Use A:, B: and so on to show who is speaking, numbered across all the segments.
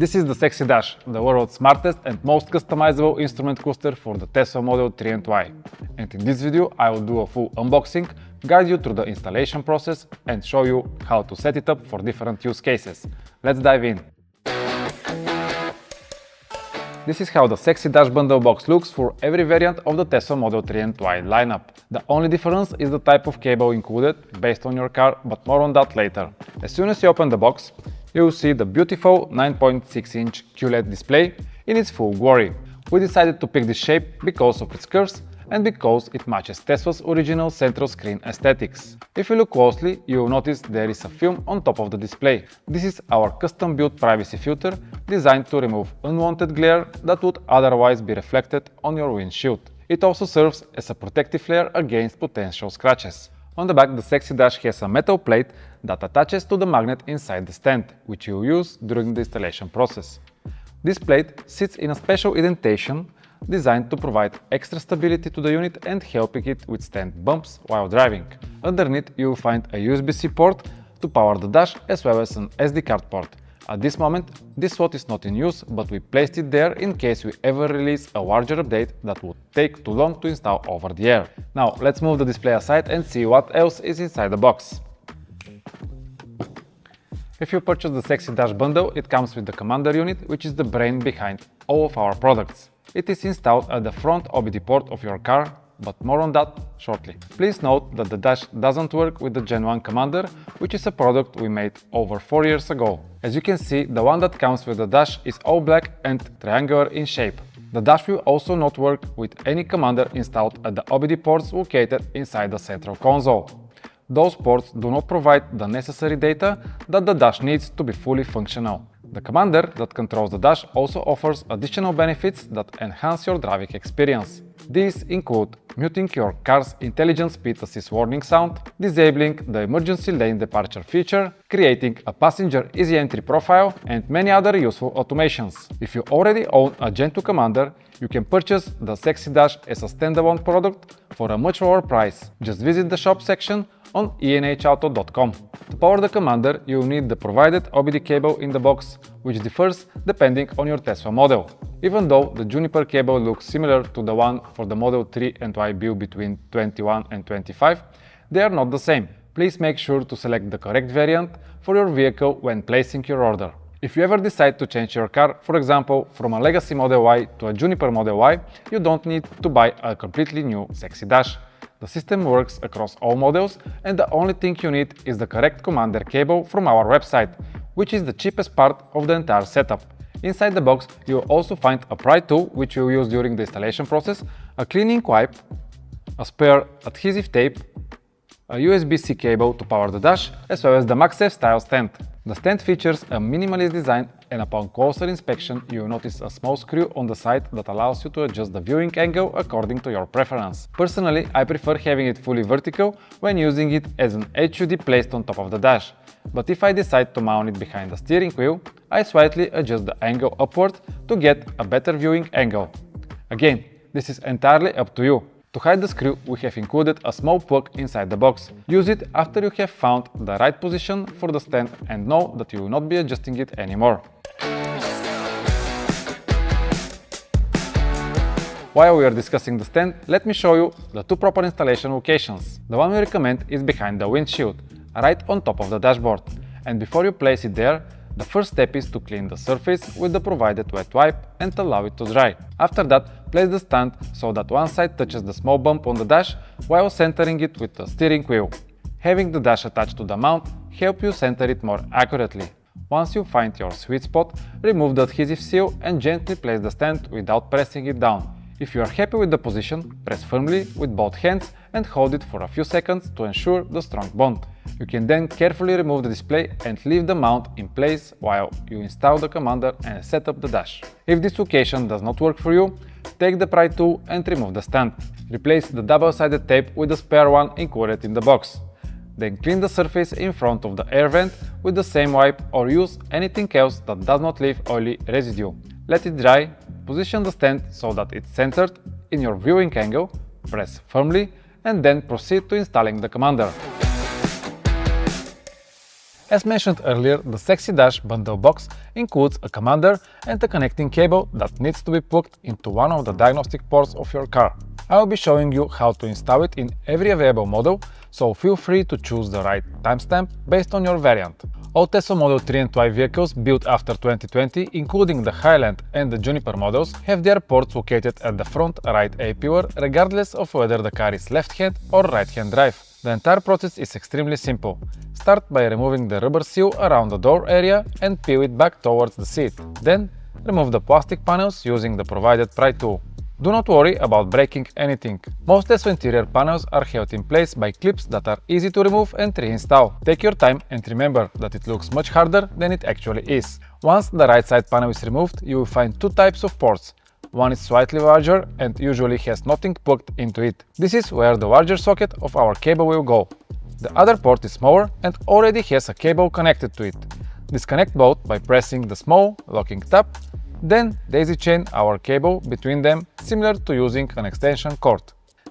A: This is the Sexy Dash, the world's smartest and most customizable instrument cluster for the Tesla Model 3 and Y. And in this video I will do a full unboxing, guide you through the installation process and show you how to set it up for different use cases. Let's dive in. This is how the Sexy Dash bundle box looks for every variant of the Tesla Model 3 and Y lineup. The only difference is the type of cable included based on your car, but more on that later. As soon as you open the box, you will see the beautiful 9.6-inch QLED display in its full glory. We decided to pick this shape because of its curves and because it matches Tesla's original central screen aesthetics. If you look closely, you will notice there is a film on top of the display. This is our custom-built privacy filter designed to remove unwanted glare that would otherwise be reflected on your windshield. It also serves as a protective layer against potential scratches. On the back, the Sexy Dash has a metal plate that attaches to the magnet inside the stand, which you will use during the installation process. This plate sits in a special indentation designed to provide extra stability to the unit and helping it withstand bumps while driving. Underneath, you will find a USB-C port to power the dash as well as an SD card port. At this moment, this slot is not in use, but we placed it there in case we ever release a larger update that would take too long to install over the air. Now, let's move the display aside and see what else is inside the box. If you purchase the Sexy Dash bundle, it comes with the commander unit, which is the brain behind all of our products. It is installed at the front OBD port of your car, but more on that shortly. Please note that the dash doesn't work with the Gen 1 commander, which is a product we made over 4 years ago. As you can see, the one that comes with the dash is all black and triangular in shape. The dash will also not work with any commander installed at the OBD ports located inside the central console. Those ports do not provide the necessary data that the dash needs to be fully functional. The commander that controls the dash also offers additional benefits that enhance your driving experience. These include muting your car's intelligent speed assist warning sound, disabling the emergency lane departure feature, creating a passenger easy entry profile, and many other useful automations. If you already own a Gen 2 commander, you can purchase the Sexy Dash as a standalone product for a much lower price. Just visit the shop section on enhauto.com. To power the commander, you will need the provided OBD cable in the box, which differs depending on your Tesla model. Even though the Juniper cable looks similar to the one for the Model 3 and Y build between 21 and 25, they are not the same. Please make sure to select the correct variant for your vehicle when placing your order. If you ever decide to change your car, for example, from a legacy Model Y to a Juniper Model Y, you don't need to buy a completely new Sexy Dash. The system works across all models, and the only thing you need is the correct commander cable from our website, which is the cheapest part of the entire setup. Inside the box, you will also find a pry tool which you will use during the installation process, a cleaning wipe, a spare adhesive tape, a USB-C cable to power the dash, as well as the MagSafe style stand. The stand features a minimalist design, and upon closer inspection you will notice a small screw on the side that allows you to adjust the viewing angle according to your preference. Personally, I prefer having it fully vertical when using it as an HUD placed on top of the dash. But if I decide to mount it behind the steering wheel, I slightly adjust the angle upward to get a better viewing angle. Again, this is entirely up to you. To hide the screw, we have included a small plug inside the box. Use it after you have found the right position for the stand and know that you will not be adjusting it anymore. While we are discussing the stand, let me show you the two proper installation locations. The one we recommend is behind the windshield, right on top of the dashboard. And before you place it there, the first step is to clean the surface with the provided wet wipe and allow it to dry. After that, place the stand so that one side touches the small bump on the dash while centering it with the steering wheel. Having the dash attached to the mount helps you center it more accurately. Once you find your sweet spot, remove the adhesive seal and gently place the stand without pressing it down. If you are happy with the position, press firmly with both hands and hold it for a few seconds to ensure the strong bond. You can then carefully remove the display and leave the mount in place while you install the commander and set up the dash. If this location does not work for you, take the pry tool and remove the stand. Replace the double-sided tape with the spare one included in the box. Then clean the surface in front of the air vent with the same wipe or use anything else that does not leave oily residue. Let it dry, position the stand so that it's centered in your viewing angle, press firmly, and then proceed to installing the commander. As mentioned earlier, the S3XY Dash bundle box includes a commander and a connecting cable that needs to be plugged into one of the diagnostic ports of your car. I will be showing you how to install it in every available model, so feel free to choose the right timestamp based on your variant. All Tesla Model 3 and Y vehicles built after 2020, including the Highland and the Juniper models, have their ports located at the front right A-pillar regardless of whether the car is left-hand or right-hand drive. The entire process is extremely simple. Start by removing the rubber seal around the door area and peel it back towards the seat. Then, remove the plastic panels using the provided pry tool. Do not worry about breaking anything. Most Tesla interior panels are held in place by clips that are easy to remove and reinstall. Take your time and remember that it looks much harder than it actually is. Once the right side panel is removed, you will find two types of ports. One is slightly larger and usually has nothing plugged into it. This is where the larger socket of our cable will go. The other port is smaller and already has a cable connected to it. Disconnect both by pressing the small locking tab, then daisy chain our cable between them, similar to using an extension cord.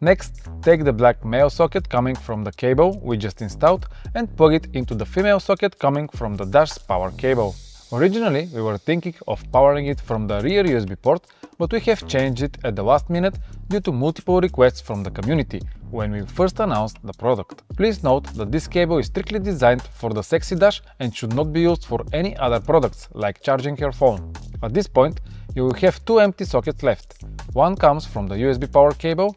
A: Next, take the black male socket coming from the cable we just installed and plug it into the female socket coming from the Dash's power cable. Originally, we were thinking of powering it from the rear USB port, but we have changed it at the last minute due to multiple requests from the community when we first announced the product. Please note that this cable is strictly designed for the S3XY Dash and should not be used for any other products, like charging your phone. At this point, you will have two empty sockets left. One comes from the USB power cable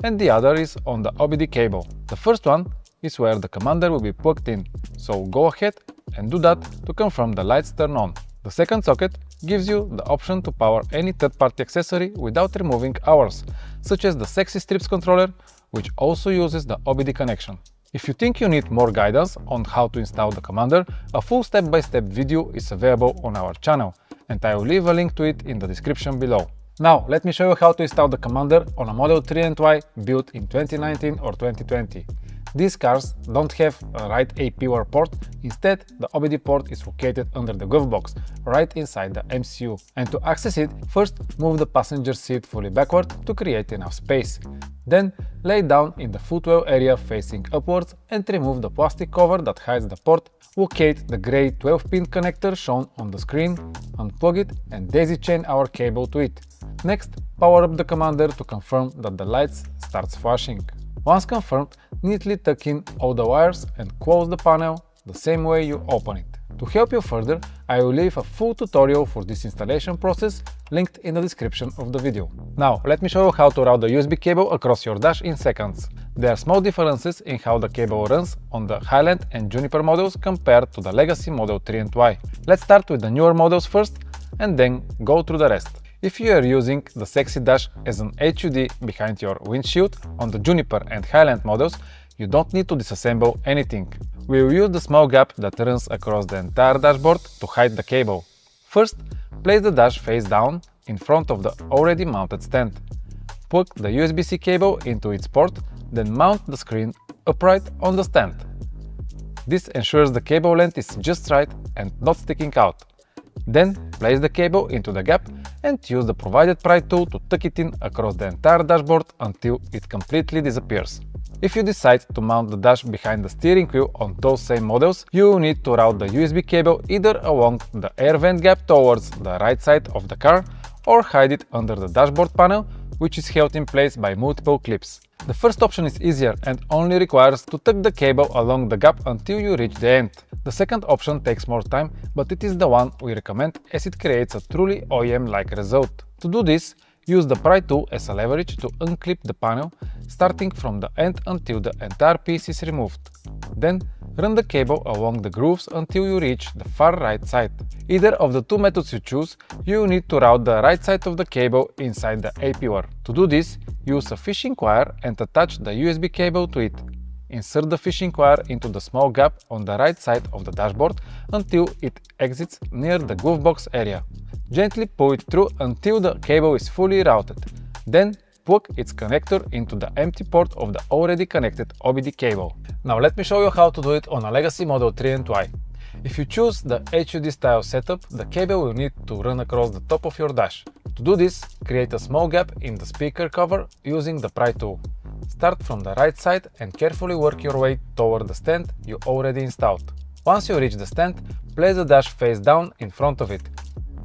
A: and the other is on the OBD cable. The first one is where the commander will be plugged in, so go ahead and do that to confirm the lights turn on. The second socket gives you the option to power any third-party accessory without removing ours, such as the S3XY Strips controller, which also uses the OBD connection. If you think you need more guidance on how to install the commander, a full step-by-step video is available on our channel, and I will leave a link to it in the description below. Now, let me show you how to install the commander on a Model 3 and Y built in 2019 or 2020. These cars don't have a right A-pillar port, instead the OBD port is located under the glove box, right inside the MCU. And to access it, first move the passenger seat fully backward to create enough space. Then lay down in the footwell area facing upwards and remove the plastic cover that hides the port. Locate the grey 12-pin connector shown on the screen, unplug it and daisy chain our cable to it. Next, power up the commander to confirm that the lights starts flashing. Once confirmed, neatly tuck in all the wires and close the panel the same way you open it. To help you further, I will leave a full tutorial for this installation process linked in the description of the video. Now, let me show you how to route the USB cable across your Dash in seconds. There are small differences in how the cable runs on the Highland and Juniper models compared to the legacy Model 3 and Y. Let's start with the newer models first and then go through the rest. If you are using the S3XY Dash as an HUD behind your windshield on the Juniper and Highland models, you don't need to disassemble anything. We will use the small gap that runs across the entire dashboard to hide the cable. First, place the dash face down in front of the already mounted stand. Plug the USB-C cable into its port, then mount the screen upright on the stand. This ensures the cable length is just right and not sticking out. Then place the cable into the gap and use the provided pry tool to tuck it in across the entire dashboard until it completely disappears. If you decide to mount the dash behind the steering wheel on those same models, you will need to route the USB cable either along the air vent gap towards the right side of the car or hide it under the dashboard panel, which is held in place by multiple clips. The first option is easier and only requires to tuck the cable along the gap until you reach the end. The second option takes more time, but it is the one we recommend as it creates a truly OEM-like result. To do this, use the pry tool as a leverage to unclip the panel, starting from the end until the entire piece is removed. Then, run the cable along the grooves until you reach the far right side. Either of the two methods you choose, you need to route the right side of the cable inside the A-pillar. To do this, use a fishing wire and attach the USB cable to it. Insert the fishing wire into the small gap on the right side of the dashboard until it exits near the glove box area. Gently pull it through until the cable is fully routed. Then plug its connector into the empty port of the already connected OBD cable. Now let me show you how to do it on a legacy Model 3 and Y. If you choose the HUD style setup, the cable will need to run across the top of your dash. To do this, create a small gap in the speaker cover using the pry tool. Start from the right side and carefully work your way toward the stand you already installed. Once you reach the stand, place the dash face down in front of it.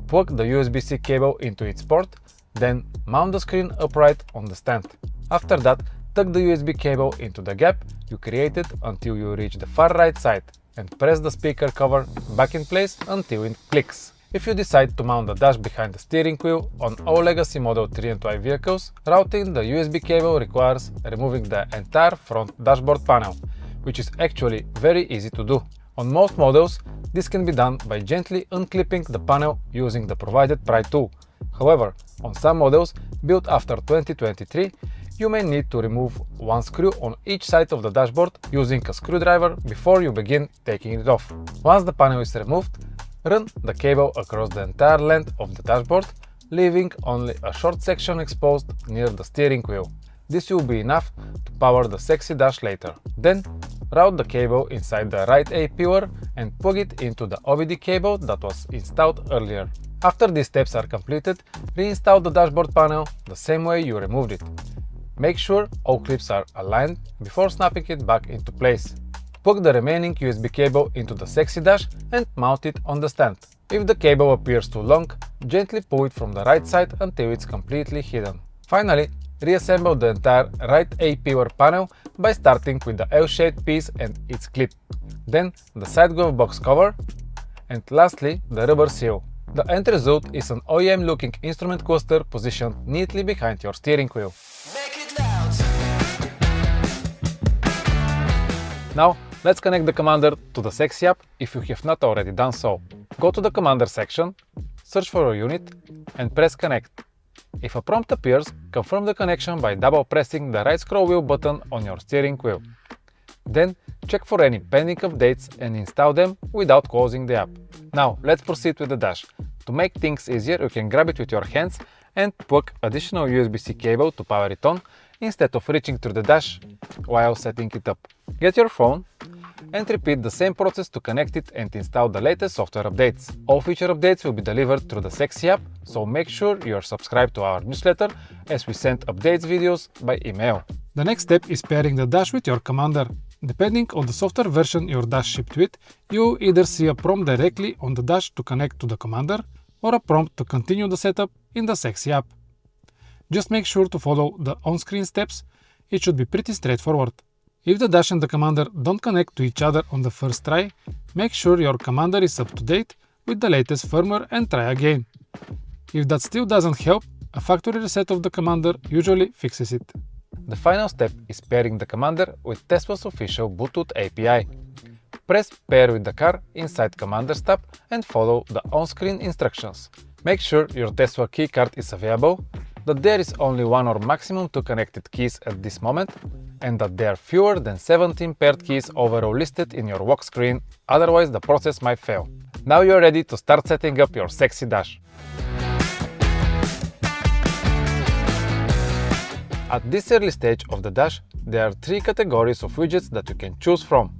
A: Plug the USB-C cable into its port, then mount the screen upright on the stand. After that, tuck the USB cable into the gap you created until you reach the far right side and press the speaker cover back in place until it clicks. If you decide to mount the dash behind the steering wheel on all legacy Model 3 and Y vehicles, routing the USB cable requires removing the entire front dashboard panel, which is actually very easy to do. On most models, this can be done by gently unclipping the panel using the provided pry tool. However, on some models built after 2023, you may need to remove one screw on each side of the dashboard using a screwdriver before you begin taking it off. Once the panel is removed, run the cable across the entire length of the dashboard, leaving only a short section exposed near the steering wheel. This will be enough to power the sexy dash later. Then, route the cable inside the right A pillar and plug it into the OBD cable that was installed earlier. After these steps are completed, reinstall the dashboard panel the same way you removed it. Make sure all clips are aligned before snapping it back into place. Plug the remaining USB cable into the sexy dash and mount it on the stand. If the cable appears too long, gently pull it from the right side until it's completely hidden. Finally, reassemble the entire right A pillar panel by starting with the L-shaped piece and its clip, then the side glove box cover, and lastly the rubber seal. The end result is an OEM-looking instrument cluster positioned neatly behind your steering wheel. Now, let's connect the Commander to the Sexy app if you have not already done so. Go to the Commander section, search for a unit, and press Connect. If a prompt appears, confirm the connection by double pressing the right scroll wheel button on your steering wheel. Then, check for any pending updates and install them without closing the app. Now, let's proceed with the dash. To make things easier, you can grab it with your hands and plug additional USB-C cable to power it on instead of reaching through the dash while setting it up. Get your phone and repeat the same process to connect it and install the latest software updates. All feature updates will be delivered through the Sexy app, so make sure you are subscribed to our newsletter as we send updates videos by email. The next step is pairing the dash with your Commander. Depending on the software version your dash shipped with, you will either see a prompt directly on the dash to connect to the Commander or a prompt to continue the setup in the Sexy app. Just make sure to follow the on-screen steps. It should be pretty straightforward. If the dash and the Commander don't connect to each other on the first try, make sure your Commander is up to date with the latest firmware and try again. If that still doesn't help, a factory reset of the Commander usually fixes it. The final step is pairing the Commander with Tesla's official Bluetooth API. Press Pair with the car inside Commander's tab and follow the on-screen instructions. Make sure your Tesla keycard is available, that there is only one or maximum 2 connected keys at this moment, and that there are fewer than 17 paired keys overall listed in your lock screen, otherwise the process might fail. Now you're ready to start setting up your Sexy dash. At this early stage of the dash, there are 3 categories of widgets that you can choose from.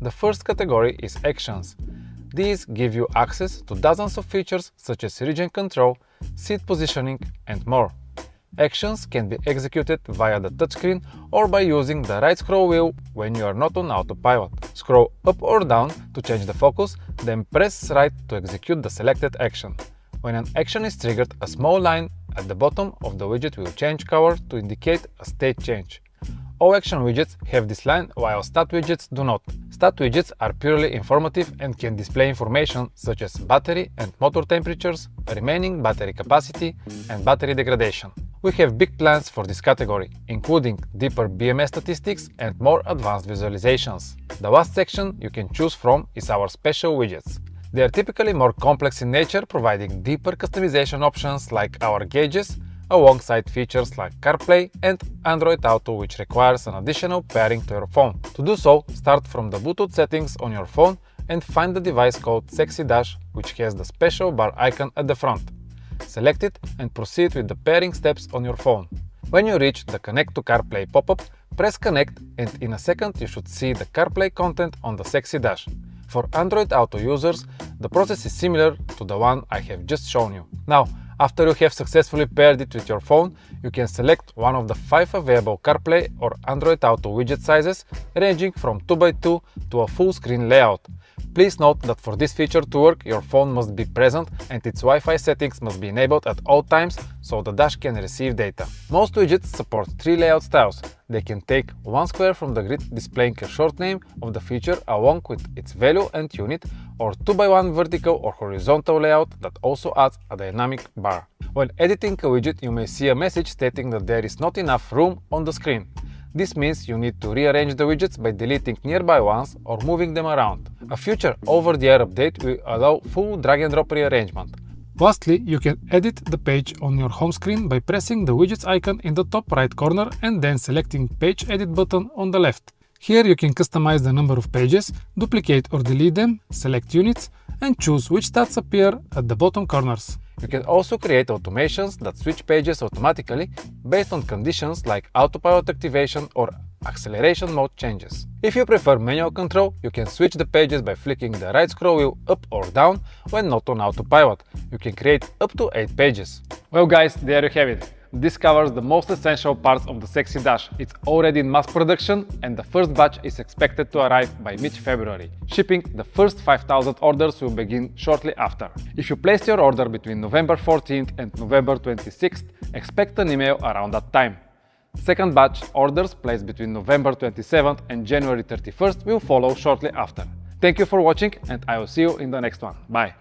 A: The first category is Actions. These give you access to dozens of features such as region control, seat positioning, and more. Actions can be executed via the touchscreen or by using the right scroll wheel when you are not on autopilot. Scroll up or down to change the focus, then press right to execute the selected action. When an action is triggered, a small line at the bottom of the widget will change color to indicate a state change. All action widgets have this line, while stat widgets do not. Stat widgets are purely informative and can display information such as battery and motor temperatures, remaining battery capacity, and battery degradation. We have big plans for this category, including deeper BMS statistics and more advanced visualizations. The last section you can choose from is our special widgets. They are typically more complex in nature, providing deeper customization options like our gauges, alongside features like CarPlay and Android Auto, which requires an additional pairing to your phone. To do so, start from the Bluetooth settings on your phone and find the device called Sexy Dash, which has the special bar icon at the front. Select it and proceed with the pairing steps on your phone. When you reach the Connect to CarPlay pop-up, press Connect and in a second you should see the CarPlay content on the Sexy Dash. For Android Auto users, the process is similar to the one I have just shown you. Now, after you have successfully paired it with your phone, you can select one of the 5 available CarPlay or Android Auto widget sizes, ranging from 2x2 to a full screen layout. Please note that for this feature to work, your phone must be present and its Wi-Fi settings must be enabled at all times so the dash can receive data. Most widgets support 3 layout styles. They can take one square from the grid displaying a short name of the feature along with its value and unit, or 2x1 vertical or horizontal layout that also adds a dynamic bar. When editing a widget, you may see a message stating that there is not enough room on the screen. This means you need to rearrange the widgets by deleting nearby ones or moving them around. A future over-the-air update will allow full drag-and-drop rearrangement. Lastly, you can edit the page on your home screen by pressing the widgets icon in the top right corner and then selecting Page Edit button on the left. Here you can customize the number of pages, duplicate or delete them, select units, and choose which stats appear at the bottom corners. You can also create automations that switch pages automatically based on conditions like autopilot activation or acceleration mode changes. If you prefer manual control, you can switch the pages by flicking the right scroll wheel up or down when not on autopilot. You can create up to 8 pages. Well guys, there you have it. This covers the most essential parts of the Sexy Dash. It's already in mass production and the first batch is expected to arrive by mid-February. Shipping the first 5,000 orders will begin shortly after. If you placed your order between November 14th and November 26th, expect an email around that time. Second batch orders placed between November 27th and January 31st will follow shortly after. Thank you for watching and I will see you in the next one. Bye!